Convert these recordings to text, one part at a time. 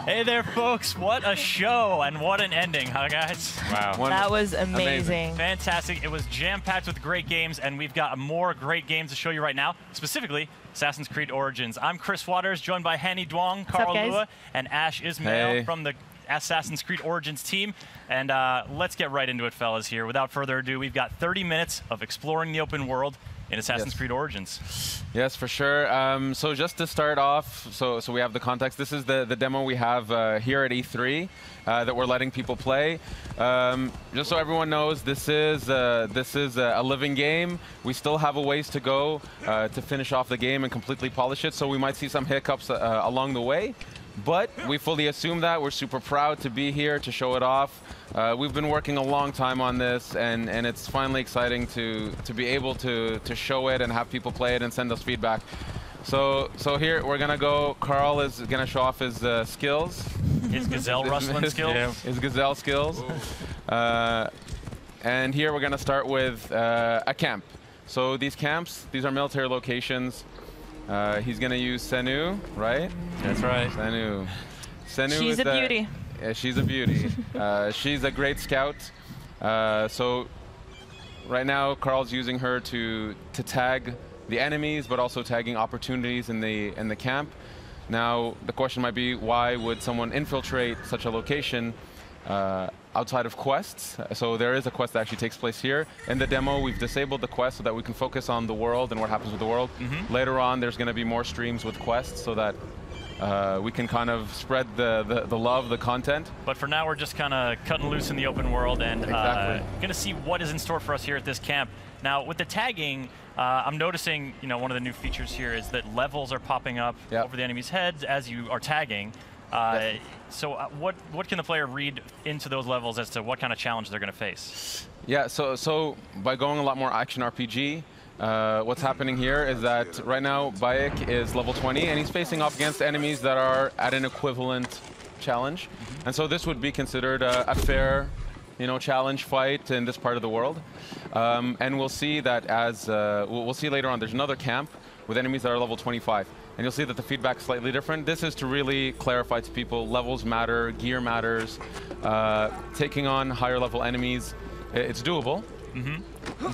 Hey there, folks. What a show and what an ending, huh, guys? Wow. That was amazing. Fantastic. It was jam-packed with great games, and we've got more great games to show you right now, specifically Assassin's Creed Origins. I'm Chris Waters, joined by Hanny Duong, Carl Lua, and Ash Ismail from the Assassin's Creed Origins team. And let's get right into it, fellas, here. Without further ado, we've got 30 minutes of exploring the open world in Assassin's Creed Origins. Yes, for sure. So just to start off, so we have the context. This is the demo we have here at E3 that we're letting people play. Just so everyone knows, this is a living game. We still have a ways to go to finish off the game and completely polish it. So we might see some hiccups along the way. But we fully assume that. We're super proud to be here to show it off. We've been working a long time on this, and it's finally exciting to be able to show it and have people play it and send us feedback. So here we're gonna go. Carl is gonna show off his skills. His gazelle rustling skills. His gazelle skills. And here we're gonna start with a camp. So these camps, these are military locations. He's going to use Senu, right? That's right. Senu. She's a beauty. Yeah, she's a beauty. She's a great scout. So right now, Carl's using her to tag the enemies, but also tagging opportunities in the camp. Now, the question might be, why would someone infiltrate such a location outside of quests? So there is a quest that actually takes place here. In the demo, we've disabled the quest so that we can focus on the world and what happens with the world. Later on, there's going to be more streams with quests so that we can kind of spread the love, the content. But for now, we're just kind of cutting loose in the open world and going to see what is in store for us here at this camp. Now, with the tagging, I'm noticing, one of the new features here is that levels are popping up over the enemy's heads as you are tagging. So what can the player read into those levels as to what kind of challenge they're going to face? Yeah, so by going a lot more action RPG, what's happening here is that right now Bayek is level 20 and he's facing off against enemies that are at an equivalent challenge. And so this would be considered a fair challenge fight in this part of the world. And we'll see that as, we'll see later on, there's another camp with enemies that are level 25. And you'll see that the feedback's slightly different. This is to really clarify to people, levels matter, gear matters. Taking on higher level enemies, it's doable.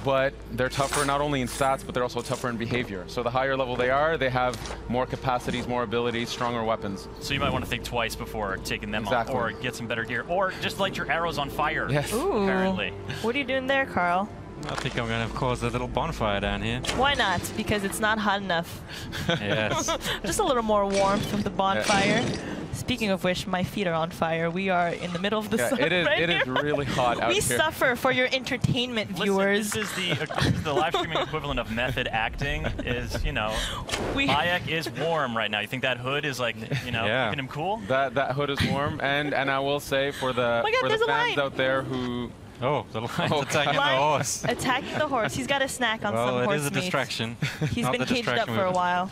But they're tougher not only in stats, but they're also tougher in behavior. So the higher level they are, they have more capacities, more abilities, stronger weapons. So you might want to think twice before taking them on, or get some better gear, or just light your arrows on fire. Yes. Ooh. Apparently. What are you doing there, Carl? I think I'm going to cause a little bonfire down here. Why not? Because it's not hot enough. Yes. Just a little more warmth from the bonfire. Speaking of which, my feet are on fire. We are in the middle of the sun it is really hot out here. We suffer for your entertainment, viewers. Listen, this is the live streaming equivalent of method acting. Is Bayek is warm right now. You think that hood is like keeping him cool? That hood is warm, and I will say for the fans out there who. Oh, the lion's attacking the horse. Attacking the horse. He's got a snack on some horse meat. Well, it is a distraction. He's been caged up for a while.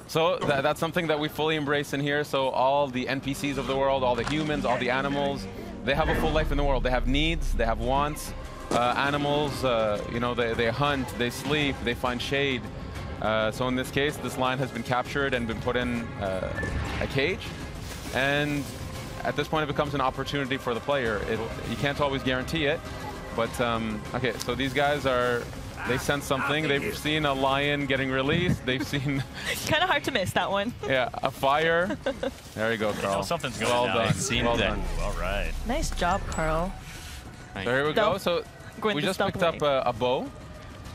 So that's something that we fully embrace in here. So all the NPCs of the world, all the humans, all the animals, they have a full life in the world. They have needs, they have wants. Animals, they hunt, they sleep, they find shade. So in this case, this lion has been captured and been put in a cage. And at this point, it becomes an opportunity for the player. You can't always guarantee it, but okay. So these guys they sense something. They've seen a lion getting released. They've seen. Kind of hard to miss that one. Yeah, a fire. There you go, Carl. Something's going well down. Done. Well done. All right. Nice job, Carl. So here we go. So we just picked up a bow.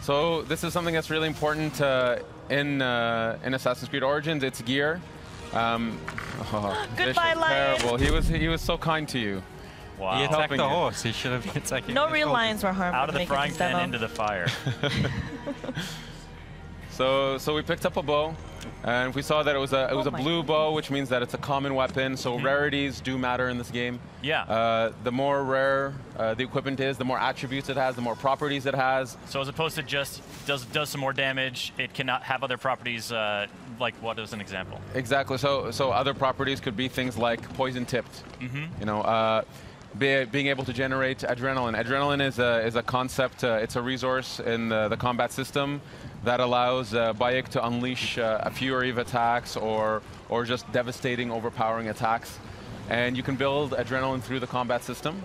So this is something that's really important in Assassin's Creed Origins. It's gear. Goodbye, lion. Terrible. He was so kind to you. Wow. He attacked the horse. He should have been attacking. No real lions were harmed. Out of the frying pan into the fire. So we picked up a bow, and we saw that it was a blue bow, which means that it's a common weapon. So rarities do matter in this game. Yeah. The more rare the equipment is, the more attributes it has, the more properties it has. So as opposed to just does some more damage, it cannot have other properties. Like what is an example? Exactly. So other properties could be things like poison tipped. Being able to generate adrenaline. Adrenaline is a concept. It's a resource in the combat system that allows Bayek to unleash a fury of attacks or just devastating, overpowering attacks. and you can build adrenaline through the combat system.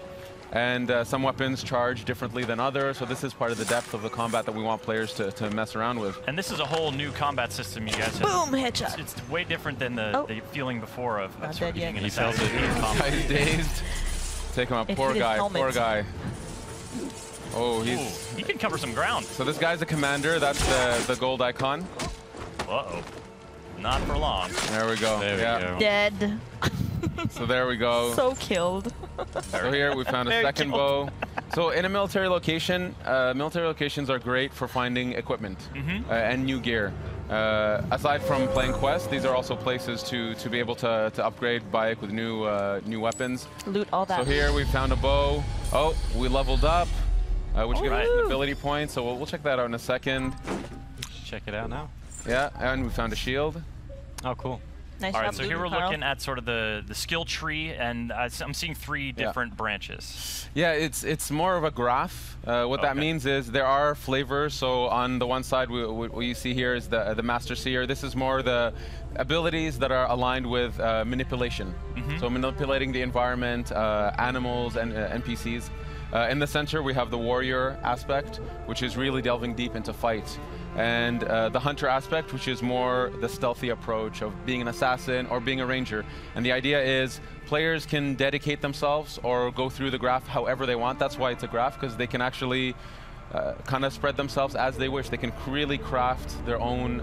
And some weapons charge differently than others, so this is part of the depth of the combat that we want players to mess around with. And this is a whole new combat system you guys have. Boom, headshot. It's way different than the feeling before of sort of being in He a felt it. He's dazed. Take him out. Poor guy. Poor guy. Oh, he can cover some ground. So this guy's a commander. That's the gold icon. Uh-oh. Not for long. There we go. There we go. Dead. So there we go. So killed. So here we found a second bow. So in a military location, military locations are great for finding equipment and new gear. Aside from playing quests, these are also places to be able to upgrade Bayek with new weapons. Loot all that. So here we found a bow. Oh, we leveled up, which gives us an ability point. So we'll check that out in a second. Check it out now. Yeah, and we found a shield. Oh, cool. Nice All right, job, so here we're Carl. looking at sort of the skill tree, and I'm seeing 3 different branches. Yeah, it's more of a graph. What that means is there are flavors. So on the one side, what you see here is the Master Seer. This is more the abilities that are aligned with manipulation. So manipulating the environment, animals, and NPCs. In the center, we have the warrior aspect, which is really delving deep into fight. And the hunter aspect, which is more the stealthy approach of being an assassin or being a ranger. And the idea is players can dedicate themselves or go through the graph however they want. That's why it's a graph, because they can actually kind of spread themselves as they wish. They can really craft their own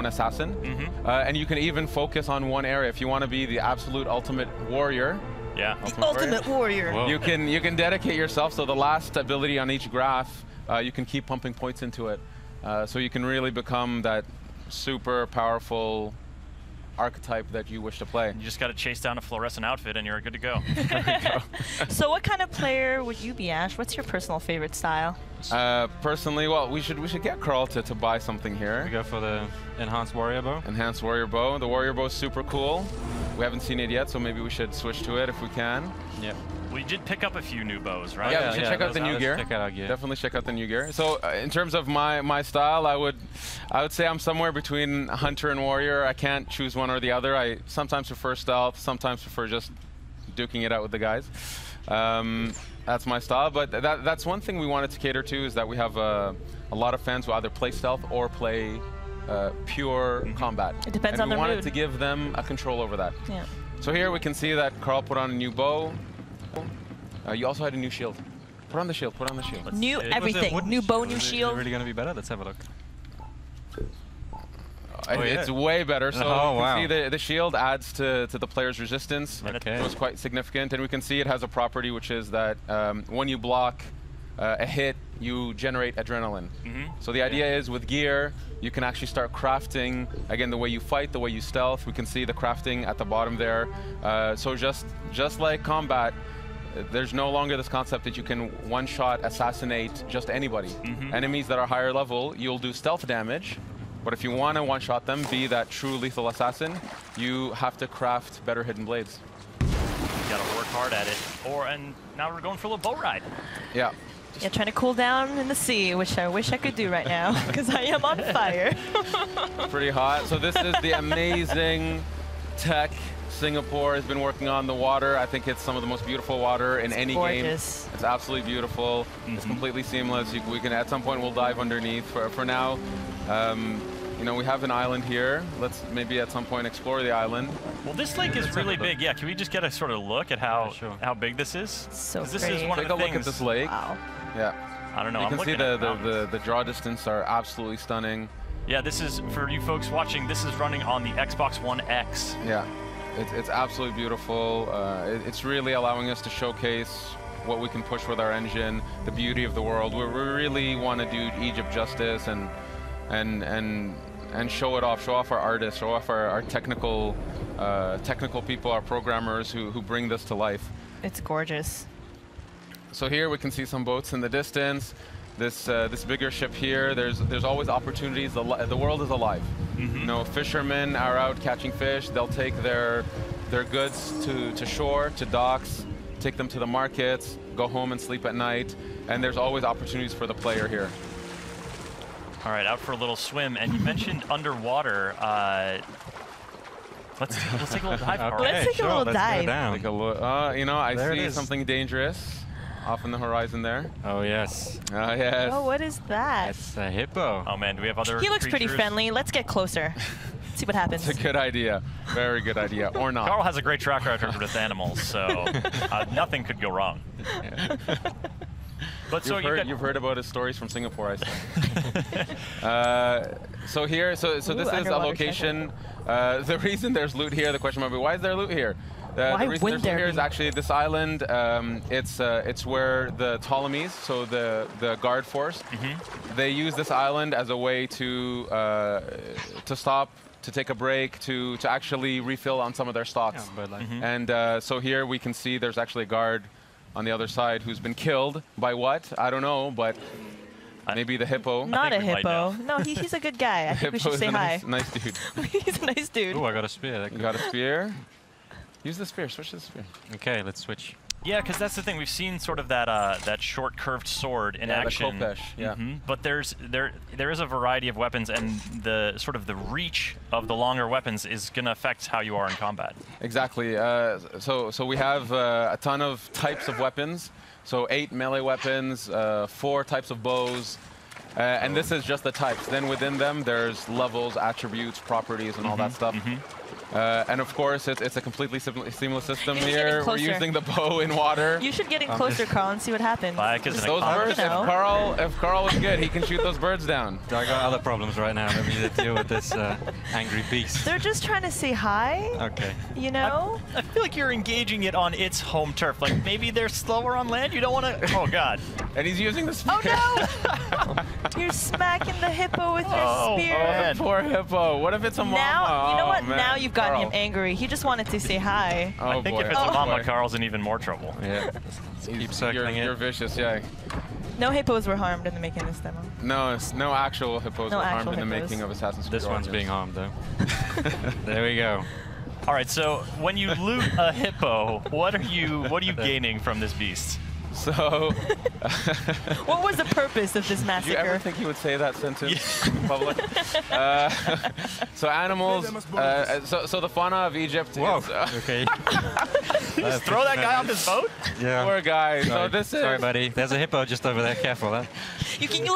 assassin. And you can even focus on one area. If you want to be the absolute ultimate warrior, Ultimate warrior. you can dedicate yourself. So the last ability on each graph, you can keep pumping points into it. So you can really become that super powerful archetype that you wish to play. You just got to chase down a fluorescent outfit and you're good to go. So what kind of player would you be, Ash? What's your personal favorite style? Personally, well, we should get Carl to buy something here. We go for the enhanced warrior bow. Enhanced warrior bow. The warrior bow is super cool. We haven't seen it yet, so maybe we should switch to it if we can. Yep. We did pick up a few new bows, right? Yeah, we should check out the new gear. Check out our gear. Definitely check out the new gear. So in terms of my style, I would say I'm somewhere between hunter and warrior. I can't choose one or the other. I sometimes prefer stealth, sometimes prefer just duking it out with the guys. That's my style, but that's one thing we wanted to cater to, is that we have a lot of fans who either play stealth or play pure combat. It depends on their mood. We wanted to give them a control over that. Yeah. So here we can see that Carl put on a new bow. You also had a new shield. Put on the shield, put on the shield. New everything. New bow, new shield. Is it really going to be better? Let's have a look. It's way better. So oh, you can see the shield adds to the player's resistance. Okay. So it's quite significant. And we can see it has a property, which is that when you block a hit, you generate adrenaline. So the idea is with gear, you can actually start crafting, again, the way you fight, the way you stealth. We can see the crafting at the bottom there. So just like combat, there's no longer this concept that you can one-shot assassinate just anybody. Enemies that are higher level, you'll do stealth damage. But if you want to one-shot them, be that true lethal assassin, you have to craft better hidden blades. You gotta work hard at it. And now we're going for a little boat ride. Yeah. Yeah, trying to cool down in the sea, which I wish I could do right now, because I am on fire. Pretty hot. So this is the amazing tech Singapore has been working on. The water. I think it's some of the most beautiful water in any game. It's absolutely beautiful. It's completely seamless. We can, at some point, we'll dive underneath. For now, you know, we have an island here. Let's maybe at some point explore the island. Well, this lake is really big. Yeah, can we just get a sort of look at how big this is? So this is one Take of the a look at this lake. Wow. Yeah. I don't know. You can see the draw distance are absolutely stunning. Yeah, this is, for you folks watching, this is running on the Xbox One X. Yeah, it's absolutely beautiful. It's really allowing us to showcase what we can push with our engine, the beauty of the world. We really want to do Egypt justice and show it off, show off our artists, show off our technical people, our programmers who bring this to life. It's gorgeous. So here we can see some boats in the distance. This bigger ship here, there's always opportunities. The world is alive. You know, fishermen are out catching fish. They'll take their goods to shore, to docks, take them to the markets, go home and sleep at night. And there's always opportunities for the player here. All right, out for a little swim. And you mentioned underwater. Let's take a little dive. Carl. Let's take a little dive. Take a look. You know, I see something dangerous off in the horizon there. Oh, yes. Oh, yes. Oh, what is that? It's a hippo. Oh, man, do we have other He looks pretty creatures? friendly. Let's get closer. See what happens. It's a good idea. Very good idea. Or not. Carl has a great track record with animals, so nothing could go wrong. But so you've heard about his stories from Singapore, I see. So here, so this is a location. The reason there's loot here, the question might be, why is there loot here? The reason there's loot here is actually this island. It's where the Ptolemies, so the guard force, they use this island as a way to stop, to take a break, to actually refill on some of their stocks. Yeah, and so here we can see there's actually a guard on the other side who's been killed by what? I don't know, but maybe the hippo. Not a hippo. No, he's a good guy. I think we should say hi. Nice dude. He's a nice dude. Oh, I got a spear. You got a spear? Use the spear. Switch to the spear. Okay, let's switch. Yeah, because that's the thing. We've seen sort of that short curved sword in action. The khopesh, yeah. But there is a variety of weapons, and the sort of the reach of the longer weapons is going to affect how you are in combat. Exactly. So we have a ton of types of weapons. So 8 melee weapons, 4 types of bows, and this is just the types. Then within them, there's levels, attributes, properties, and all that stuff. And of course, it's a completely seamless system here. We're using the bow in water. You should get in closer, Carl, and see what happens. Those birds, if Carl is good, he can shoot those birds down. I got other problems right now. Let me deal with this angry beast. They're just trying to say hi. Okay. You know? I feel like you're engaging it on its home turf. Like maybe they're slower on land. You don't want to. Oh God. And he's using the spear. Oh no! You're smacking the hippo with your spear. Oh, poor hippo. What if it's a mama? Now, you know what? Man. Now you've got him angry. He just wanted to say hi. Oh, I think if it's a mama, Carl's in even more trouble. Yeah. Keep circling it. You're vicious, yeah. No hippos were harmed in the making of this demo. No, no actual hippos were harmed in the making of Assassin's Creed. This one's being harmed, though. There we go. All right, so when you loot a hippo, what are you gaining from this beast? So, what was the purpose of this massacre? Did you ever think you would say that sentence in public? So animals. So the fauna of Egypt. Whoa. Is, Okay. Just throw that guy off his boat? Yeah. Poor guy. Sorry. So this is. Sorry, buddy. There's a hippo just over there. Careful, huh? You can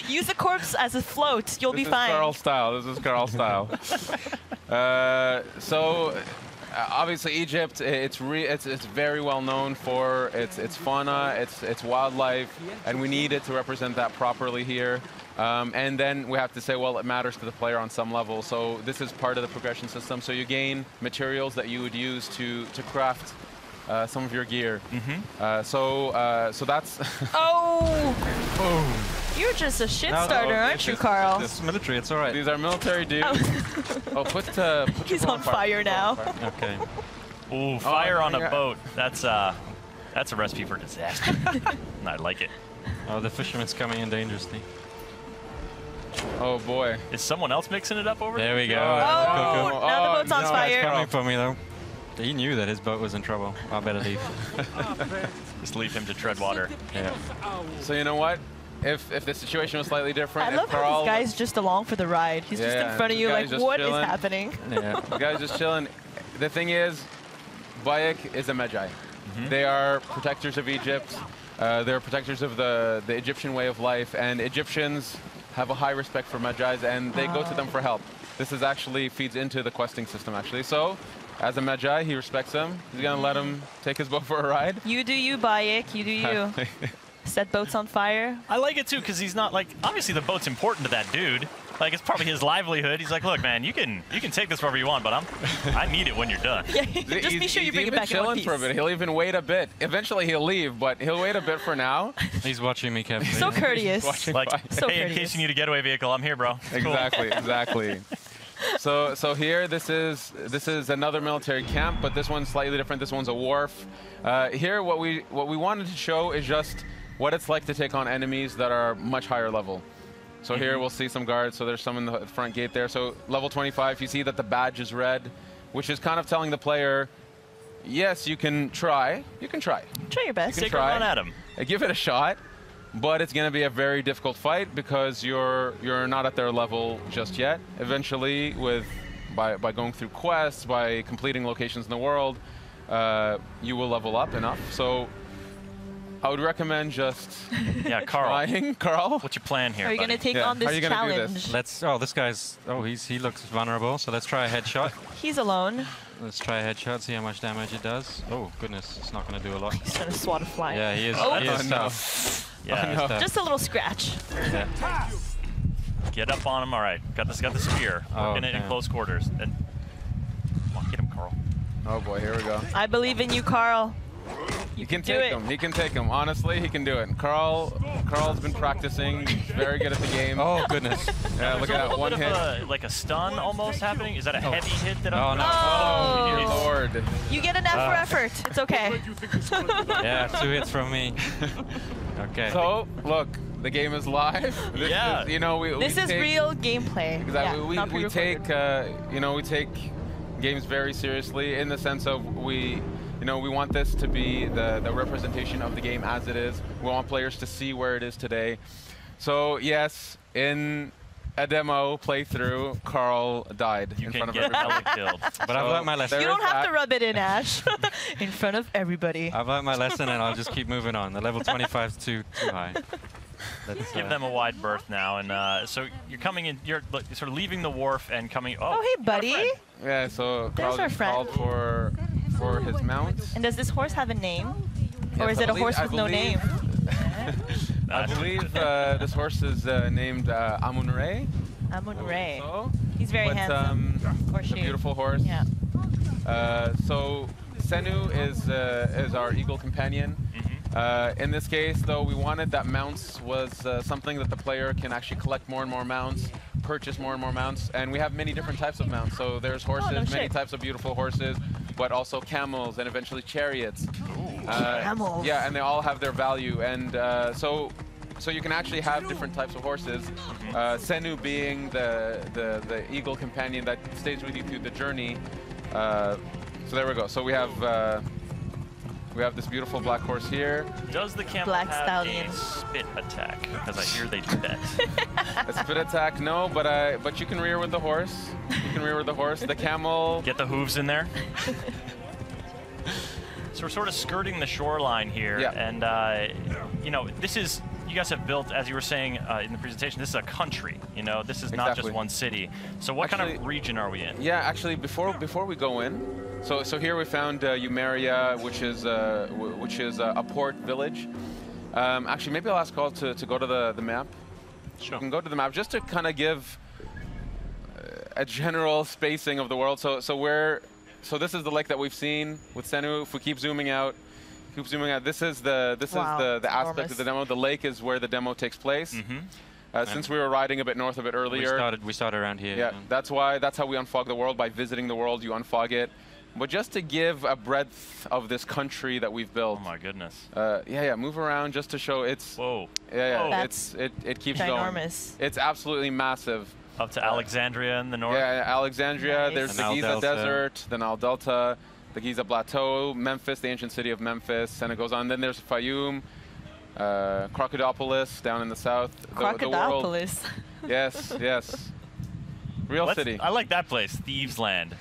use the corpse as a float. You'll be fine. Carl style. This is Carl style. Obviously, Egypt, it's very well known for its fauna, its wildlife, and we need it to represent that properly here. And then we have to say, well, it matters to the player on some level. So this is part of the progression system. So you gain materials that you would use to craft some of your gear. So that's. Oh! You're just a shit starter, aren't you, Carl? It's military. It's all right. These are military dudes. Put He's on fire now. Okay. Ooh, fire on a boat. That's a recipe for disaster. I like it. Oh, the fisherman's coming in dangerously. Oh boy. Is someone else mixing it up over there? There we go. Oh, now the boat's on fire. It's coming for me, though. He knew that his boat was in trouble. I better leave. Just leave him to tread water. Yeah. So you know what? If the situation was slightly different, I love how this guy's just along for the ride. He's just in front of you like, what is happening? Yeah. The guy's just chilling. The thing is, Bayek is a Magi. They are protectors of Egypt. They're protectors of the Egyptian way of life, and Egyptians have a high respect for Magi's, and they go to them for help. This is actually feeds into the questing system, actually. So, as a Magi, he respects him. He's gonna let him take his boat for a ride. You do you, Bayek. You do you. Set boats on fire. I like it too, because he's not like, obviously the boat's important to that dude. Like, it's probably his livelihood. He's like, look, man, you can take this wherever you want, but I need it when you're done. Yeah, just be sure you bring it back in one piece. For a bit. He'll even wait a bit. Eventually he'll leave, but he'll wait a bit for now. He's watching me carefully. So courteous. Like, so hey, courteous. in case you need a getaway vehicle, I'm here, bro. It's exactly, cool. Exactly. So here, this is another military camp, but this one's slightly different. This one's a wharf. Here, what we wanted to show is just what it's like to take on enemies that are much higher level. So here we'll see some guards. So there's some in the front gate there. So level 25, you see that the badge is red, which is kind of telling the player, yes, you can try. You can try. Try your best. Take a run at him. Give it a shot, but it's going to be a very difficult fight because you're not at their level just yet. Eventually, with by going through quests, by completing locations in the world, you will level up enough. So I would recommend just trying. Carl, what's your plan here? Are you going to take on this challenge? Do this? Oh, this guy's. Oh, he looks vulnerable. So let's try a headshot. He's alone. Let's try a headshot. See how much damage it does. Oh goodness, it's not going to do a lot. He's trying to swat a fly. Yeah, he is. Oh, he is no. tough. Yeah, Oh, no. Just a little scratch. Yeah. Get up on him. All right, got the spear. Working it in close quarters. And come on, get him, Carl. Oh boy, here we go. I believe in you, Carl. You can take him. He can take him. Honestly, he can do it. Carl's been practicing. He's very good at the game. Oh goodness. Yeah, look at that one hit. Like a stun almost happening. Is that a heavy hit that I'm? Oh, no. Lord. You get an F for effort. It's okay. Yeah, 2 hits from me. Okay. So look, the game is live. This is, you know, this is real gameplay. Exactly. Yeah, we take you know, we take games very seriously in the sense of we want this to be the representation of the game as it is. We want players to see where it is today. So yes, in a demo playthrough, Carl died in front of everybody. Killed. But I've learned my lesson. You don't have to rub it in, Ash. In front of everybody. I've learned my lesson, and I'll just keep moving on. The level 25 is too high. Give them a wide berth now, and so you're coming in. You're sort of leaving the wharf and coming. Oh, hey, buddy. Yeah. So There's our friend. called for his mount. And does this horse have a name? Yes, or is it a horse with no name? I believe this horse is named Amun-Re. Amun-Re. So, He's very handsome. Or a beautiful horse. Yeah. So Senu is our eagle companion. In this case, though, we wanted that mounts was something that the player can actually collect more and more mounts, purchase more and more mounts, and we have many different types of mounts. So there's horses, many types of beautiful horses, but also camels and eventually chariots. Camels. Yeah, and they all have their value, and so you can actually have different types of horses. Senu being the eagle companion that stays with you through the journey. So there we go. So we have this beautiful black horse here. Does the camel have a spit attack? Because I hear they do that. A spit attack, no, but you can rear with the horse. You can rear with the horse. The camel. Get the hooves in there. So we're sort of skirting the shoreline here, and you know, this is. You guys have built, as you were saying in the presentation, this is a country. You know, this is not just one city. So what kind of region are we in? Yeah, actually, before we go in, so here we found Umeria, which is a port village. Actually, maybe I'll ask Carl to go to the map. Sure. You can go to the map just to kind of give a general spacing of the world. So this is the lake that we've seen with Senu. If we keep zooming out. This is the aspect of the demo. The lake is where the demo takes place. Since we were riding a bit north of it earlier, we started around here. Yeah, that's how we unfog the world. By visiting the world, you unfog it. But just to give a breadth of this country that we've built. Oh my goodness. Move around just to show it's. Whoa. Yeah, it keeps ginormous. going. It's absolutely massive. Up to Alexandria in the north. Yeah, Alexandria. Nice. There's the Giza Desert, the Nile Delta, the Giza Plateau, Memphis, the ancient city of Memphis, and it goes on. Then there's Fayum, Crocodilopolis down in the south. Crocodilopolis. Yes. Real city. I like that place, Thieves Land.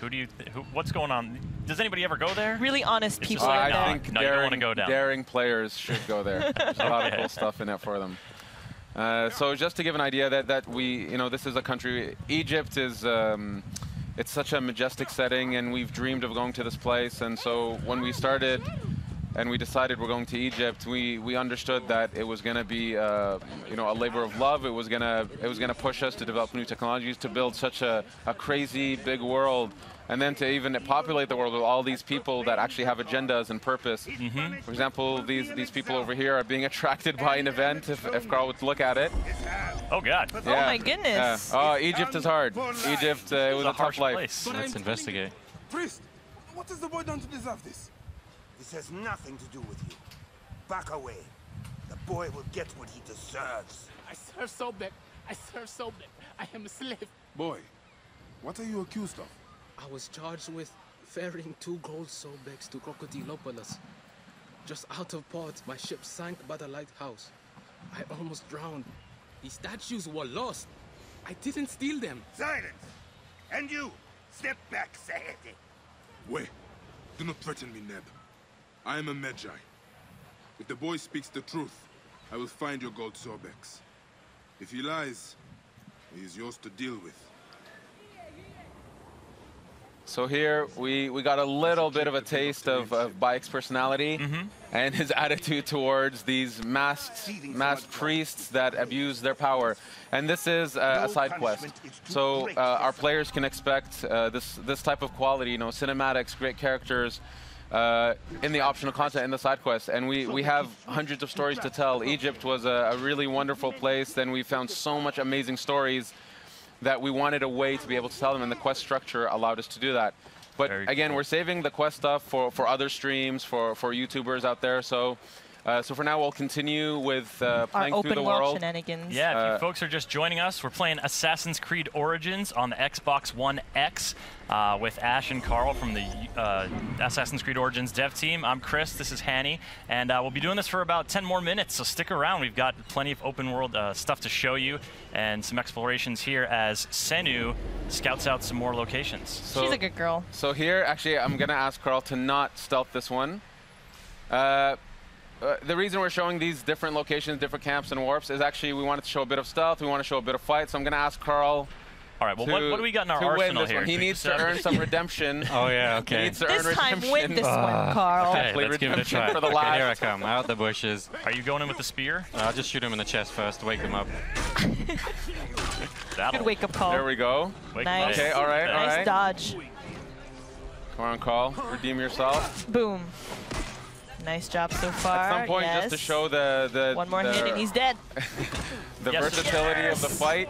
What's going on? Does anybody ever go there? Really honest It's people. just Like I think no, you don't want to go down. daring players should go there. There's a lot of cool stuff in it for them. So just to give an idea that we, this is a country. Egypt is. It's such a majestic setting, and we've dreamed of going to this place. And so when we started, and we decided we're going to Egypt, we understood that it was going to be, a labor of love. It was going to push us to develop new technologies, to build such a crazy big world, and then to even populate the world with all these people that actually have agendas and purpose. For example, these people over here are being attracted by an event. If Carl would look at it. Oh God. Oh my goodness. Yeah. Oh, Egypt is hard. Egypt, it was a tough life. Place. Let's investigate. Priest, what has the boy done to deserve this? This has nothing to do with you. Back away. The boy will get what he deserves. I serve Sobek. I am a slave. Boy, what are you accused of? I was charged with ferrying 2 gold Sobeks to Crocodilopolis. Just out of port, my ship sank by the lighthouse. I almost drowned. The statues were lost. I didn't steal them. Silence! And you, Step back, Sahete. Wait. Do not threaten me, Neb. I am a Magi. If the boy speaks the truth, I will find your gold Sorbex. If he lies, he is yours to deal with. So here we got a little bit of a taste of Bayek's personality and his attitude towards these masked priests that abuse their power. And this is a side quest. So our players can expect this type of quality, you know, cinematics, great characters, in the optional content in the side quest. And we have hundreds of stories to tell. Egypt was a really wonderful place. Then we found so much amazing stories that we wanted a way to be able to tell them, and the quest structure allowed us to do that. But again, we're saving the quest stuff for other streams, for YouTubers out there. So so for now, we'll continue with playing through the world. Shenanigans. Yeah, if you folks are just joining us, we're playing Assassin's Creed Origins on the Xbox One X with Ash and Carl from the Assassin's Creed Origins dev team. I'm Chris, this is Hanny, and we'll be doing this for about 10 more minutes, so stick around. We've got plenty of open world stuff to show you and some explorations here as Senu scouts out some more locations. So, she's a good girl. So here, actually, I'm going to ask Carl to not stealth this one. The reason we're showing these different locations, different camps and warps is actually we wanted to show a bit of stealth, we want to show a bit of fight, so I'm going to ask Carl. All right, well, what do we got in our arsenal here? He needs to earn some redemption. Oh, yeah, okay. He needs to earn This time, redemption. win this one, Carl. Okay, let's give it a try. For the Okay, last. here I come, out the bushes. Are you going in with the spear? I'll just shoot him in the chest first to wake them up. Good wake-up call. There we go. Nice. Okay, all right, all right. Nice dodge. Come on, Carl. Redeem yourself. Boom. Nice job so far. At some point, just to show the one more hit and he's dead. the versatility of the fight,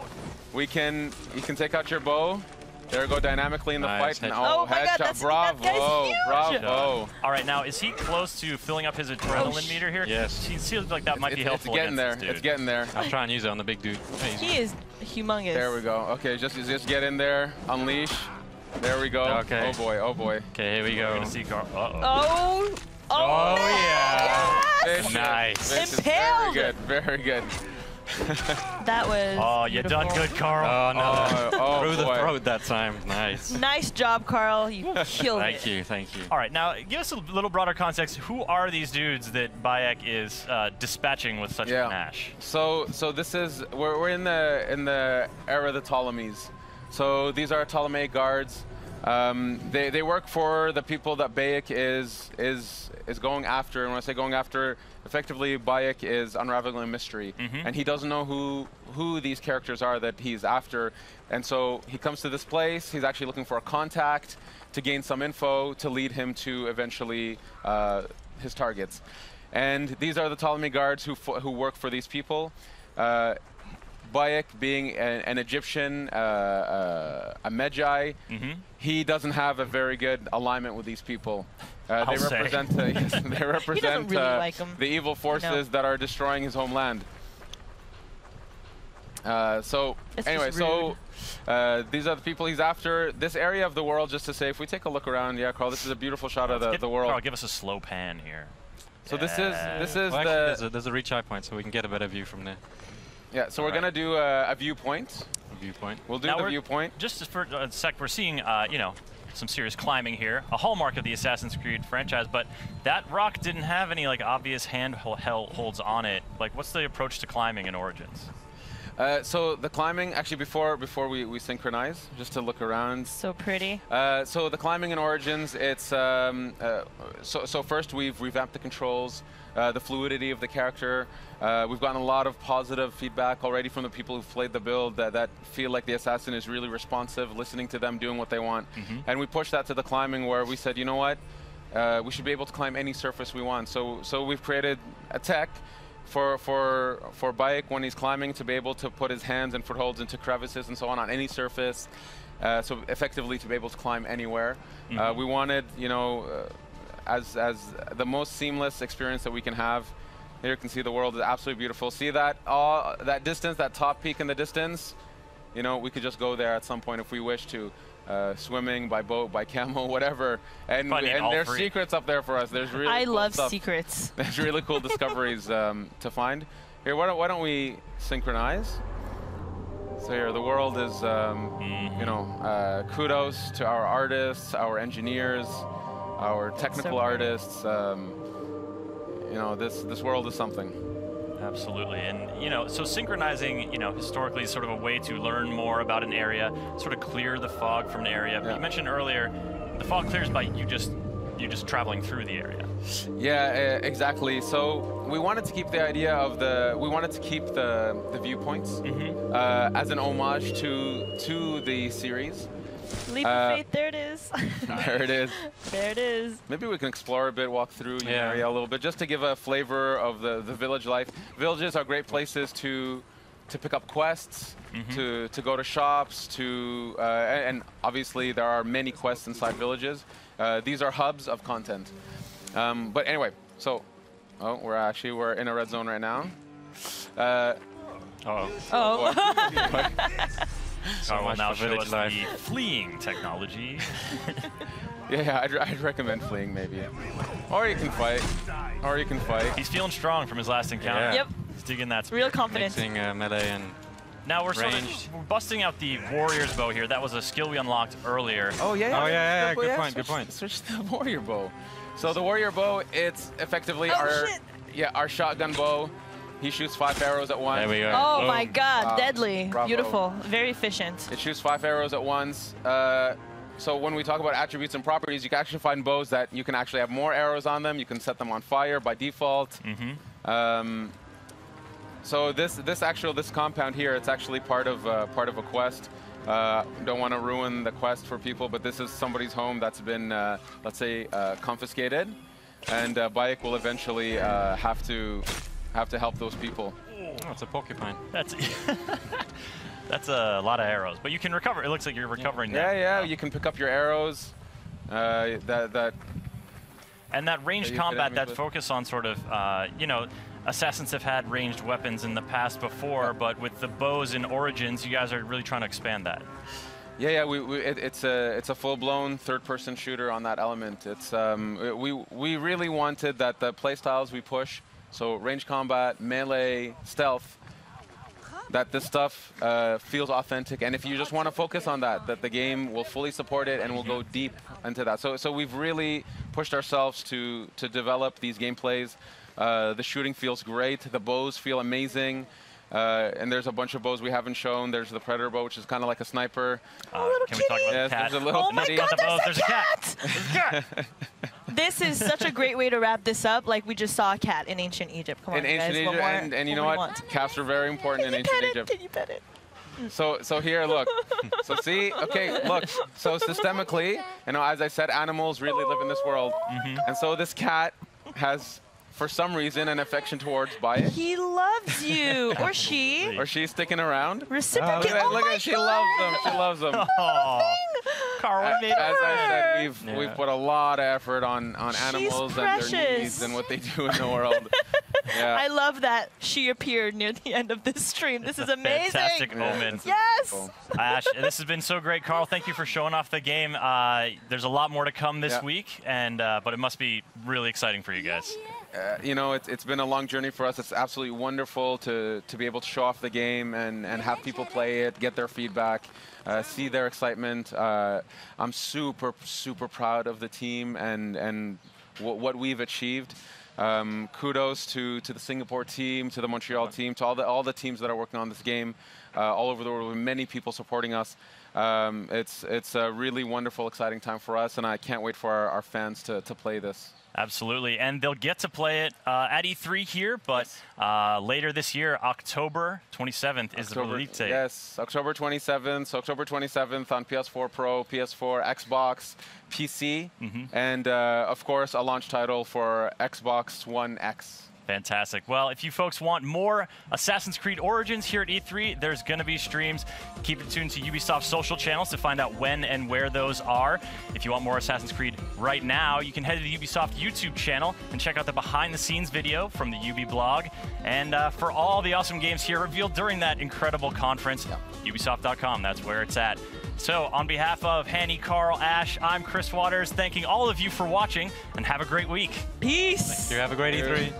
you can take out your bow. There we go, dynamically in the fight. And oh my God, headshot. Bravo, bravo. All right, now is he close to filling up his adrenaline meter here? Yes. He seems like that might be helpful. It's getting there. It's getting there. I'll try and use it on the big dude. He is humongous. There we go. Okay, just get in there, unleash. There we go. Okay. Oh boy, oh boy. Okay, here we go. We're gonna see Carl. Oh. Oh, yeah. Yes! Nice. Impaled. Very good, very good. That was Oh, you done good, Carl. Oh, no. Oh, Through the boy. throat that time. Nice. Nice job, Carl. You killed it. Thank you, thank you. All right, now give us a little broader context. Who are these dudes that Bayek is dispatching with such panache? So this is we're in the era of the Ptolemies. So these are Ptolemaic guards. They work for the people that Bayek is going after, and when I say going after, effectively Bayek is unraveling a mystery, and he doesn't know who these characters are that he's after, and so he comes to this place. He's actually looking for a contact to gain some info to lead him to eventually his targets, and these are the Ptolemy guards who work for these people. Bayek, being an Egyptian, a Magi, he doesn't have a very good alignment with these people. They represent, the evil forces that are destroying his homeland. So anyway, so these are the people he's after. This area of the world, just to say, if we take a look around, yeah, Carl, this is a beautiful shot of the world. Carl, give us a slow pan here. So this is well, actually, there's a reach eye point, so we can get a better view from there. Yeah, so we're going to do a viewpoint. A viewpoint. We'll do the viewpoint. Just for a sec, we're seeing, you know, some serious climbing here, a hallmark of the Assassin's Creed franchise, but that rock didn't have any like obvious handholds on it. Like, what's the approach to climbing in Origins? So the climbing, actually before we synchronize, just to look around. So pretty. So the climbing in Origins, it's so first we've revamped the controls, the fluidity of the character. We've gotten a lot of positive feedback already from the people who've played the build that feel like the assassin is really responsive, listening to them, doing what they want. And we pushed that to the climbing, where we said, you know what, we should be able to climb any surface we want. So we've created a tech for Bayek when he's climbing to be able to put his hands and footholds into crevices and so on any surface, so effectively to be able to climb anywhere. We wanted, you know, as the most seamless experience that we can have. Here you can see the world is absolutely beautiful. See that that distance, that top peak in the distance? You know, we could just go there at some point if we wish to. Swimming, by boat, by camel, whatever. And there's secrets up there for us. There's really I cool love stuff. secrets. There's really cool discoveries to find. Here, why don't we synchronize? So here, the world is, you know, kudos to our artists, our engineers, our technical artists. You know, this world is something. Absolutely, and you know, so synchronizing, you know, historically is sort of a way to learn more about an area, sort of clear the fog from an area. But you mentioned earlier, the fog clears by you just traveling through the area. Yeah, exactly. So we wanted to keep the idea of we wanted to keep the viewpoints as an homage to the series. Leap of faith, there it is. There it is. There it is. Maybe we can explore a bit, walk through the area a little bit, just to give a flavor of the village life. Villages are great places to pick up quests, to go to shops, and obviously there are many quests inside villages. These are hubs of content. But anyway, so we're in a red zone right now. So will now show us the fleeing technology. Yeah, I'd recommend fleeing maybe. Or you can fight. Or you can fight. He's feeling strong from his last encounter. Yeah. Yep. He's digging that speed. Real confidence. Mixing melee and now we're sort of busting out the warrior's bow here. That was a skill we unlocked earlier. Oh yeah. Oh yeah. Good point. Good point. Switch to the warrior bow. So the warrior bow, it's effectively our shotgun bow. He shoots 5 arrows at once. There we go. Oh Boom. my God, deadly. Bravo. Beautiful, very efficient. It shoots 5 arrows at once. So when we talk about attributes and properties, you can actually find bows that you can actually have more arrows on them. You can set them on fire by default. So this compound here, it's actually part of a quest. Don't want to ruin the quest for people, but this is somebody's home that's been, let's say, confiscated, and Bayek will eventually have to help those people. Oh, it's a porcupine. That's that's a lot of arrows, but you can recover. It looks like you're recovering them. Yeah, you can pick up your arrows. And that ranged combat, that focus on sort of, you know, assassins have had ranged weapons in the past before, but with the bows in Origins, you guys are really trying to expand that. Yeah, it's a full-blown third-person shooter on that element. It's we really wanted that the playstyles we push, so range combat, melee, stealth, that this stuff feels authentic, and if you just want to focus on that the game will fully support it and will go deep into that. So we've really pushed ourselves to develop these gameplays. The shooting feels great. The bows feel amazing. And there's a bunch of bows we haven't shown. There's the Predator bow, which is kind of like a sniper. Can we talk about the cat? There's a little my God, there's a cat! There's a cat! This is such a great way to wrap this up. Like, we just saw a cat in ancient Egypt. Come on, in ancient guys. Egypt, and you know what? Cats are very important in ancient Egypt. Can you pet it? So here, look. So see, okay, look. So systemically, you know, as I said, animals really live in this world, and so this cat has, for some reason, an affection towards Bayek. He loves you, or she. Or she's sticking around. Reciprocate. Look at she loves them. She loves them. Carl, As I said, we've put a lot of effort on animals and their needs and what they do in the world. Yeah. I love that she appeared near the end of this stream. This is amazing. Fantastic moment. Yes. Ash, this has been so great, Carl. Thank you for showing off the game. There's a lot more to come this week, and but it must be really exciting for you guys. You know, it's been a long journey for us. It's absolutely wonderful to be able to show off the game and have people play it, get their feedback, see their excitement. I'm super proud of the team and what we've achieved. Kudos to the Singapore team, to the Montreal team, to all the teams that are working on this game all over the world, with many people supporting us. It's a really wonderful, exciting time for us, and I can't wait for our fans to play this. Absolutely, and they'll get to play it at E3 here, but later this year, October 27th is the release date. Yes, October 27th. So October 27th on PS4 Pro, PS4, Xbox, PC, and of course a launch title for Xbox One X. Fantastic. Well, if you folks want more Assassin's Creed Origins here at E3, there's going to be streams. Keep it tuned to Ubisoft's social channels to find out when and where those are. If you want more Assassin's Creed right now, you can head to the Ubisoft YouTube channel and check out the behind-the-scenes video from the Ubi blog. And for all the awesome games here revealed during that incredible conference, Ubisoft.com, that's where it's at. So, on behalf of Hanny, Carl, Ash, I'm Chris Waters, thanking all of you for watching, and have a great week. Peace. Thank you. Have a great E3.